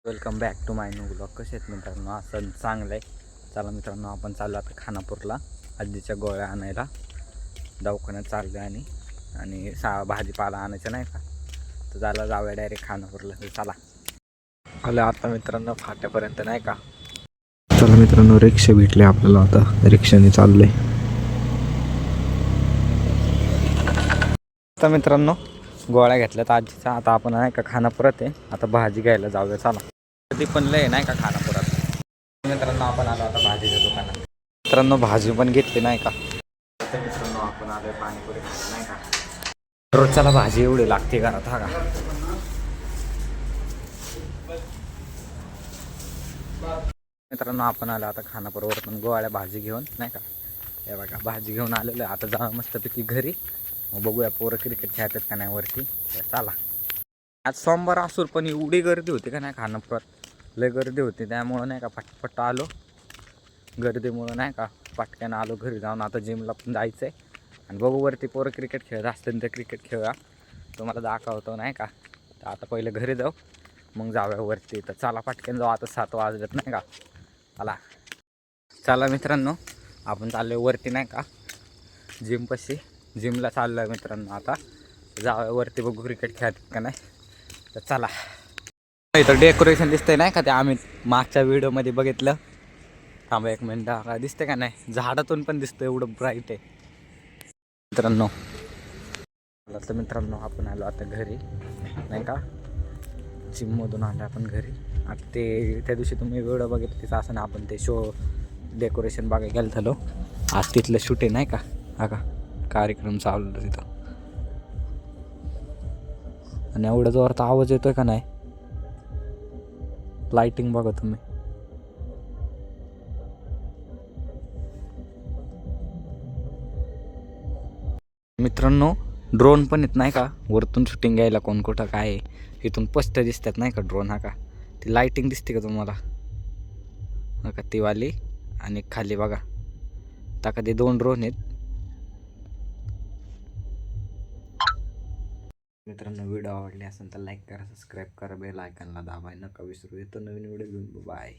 Welcome back to my new blog. कसे आहेत मित्रांनो? असं चांगलं आहे. चला मित्रांनो, आपण चाललो आता खानापूरला आजीच्या गोळ्या आणायला. दवाखान्यात चाललो आणि भाजीपाला आणायचं नाही का, तर जाऊया डायरेक्ट खानापूरला. तर चला आलं आता मित्रांनो फाट्यापर्यंत नाही का. चला मित्रांनो, रिक्षा भेटले आपल्याला. आता रिक्षाने चाललोय. आता मित्रांनो गोळ्या घेतल्यात आजीचा. आता आपण नाही का खानापुरात आहे. आता भाजी घ्यायला जाऊया. चला. कधी पण लय नाही का खानापुरात. मित्रांनो आपण आलो आता भाजीच्या दुकानात. मित्रांनो भाजी पण घेतली नाही का. तर मित्रांनो आपण आलोय पाणीपुरी खायला नाही का. रोजच्याला भाजी एवढी लागते घरात. हा का मित्रांनो, आपण आलो आता खानापूरवर पण गोळ्या भाजी घेऊन नाही का. हे बघा भाजी घेऊन आलेलो आहे. आता जाऊ मस्तपैकी घरी. मग बघूया पोरं क्रिकेट खेळतात का नाही वरती. चला. आज सोमवार असून पण एवढी गर्दी होती का नाही खानापुरात. लय गर्दी होती, त्यामुळं नाही का पटपट आलो. गर्दीमुळं नाही का पटक्यानं आलो घरी जाऊन. आता जिमला पण जायचं आहे. आणि बघू वरती पोरं क्रिकेट खेळत असतील तर क्रिकेट खेळूया. तुम्हाला दाखवतो नाही का. तर आता पहिले घरी जाऊ, मग जाऊया वरती. तर चला पटक्यान जाऊ. आता 7 वाजलेत नाही का. चला मित्रांनो, आपण चाललो वरती नाही का जिमपाशी. जिमला चाललो आहे मित्रांनो. आता जाऊया वरती, बघू क्रिकेट खेळतात का नाही. तर चला. इथं डेकोरेशन दिसतंय नाही का, ते आम्ही मागच्या व्हिडिओमध्ये बघितलं. थांबा एक मिनिट, दिसते का नाही. झाडातून पण दिसतं, एवढं ब्राईट आहे मित्रांनो. तर मित्रांनो आपण आलो आता घरी नाही का. जिममधून आलो आपण घरी. आता ते त्या दिवशी तुम्ही व्हिडिओ बघितलं तिथं असं ना, आपण ते शो डेकोरेशन बघायला गेलो झालो. आज तिथलं शूट आहे नाही का. हा का कार्यक्रम चालू तिथं. आणि एवढा जोरात आवाज येतोय का नाही. लाइटिंग बघा तुम्ही. मित्रांनो ड्रोन पण येत नाही का वरतून शूटिंग घ्यायला. कोण कुठं काय आहे. इथून स्पष्ट दिसतात नाही का ड्रोन. हा का ती लाइटिंग दिसते का तुम्हाला. हा का ती वाली. आणि खाली बघा आता कधी 2 ड्रोन आहेत मित्रांनो. व्हिडिओ आवडले असेल तर लाईक करा, सबस्क्राईब करा, बेल आयकॉनला दाबायला नका विसरू. येतो नवीन व्हिडिओ घेऊन. बाय.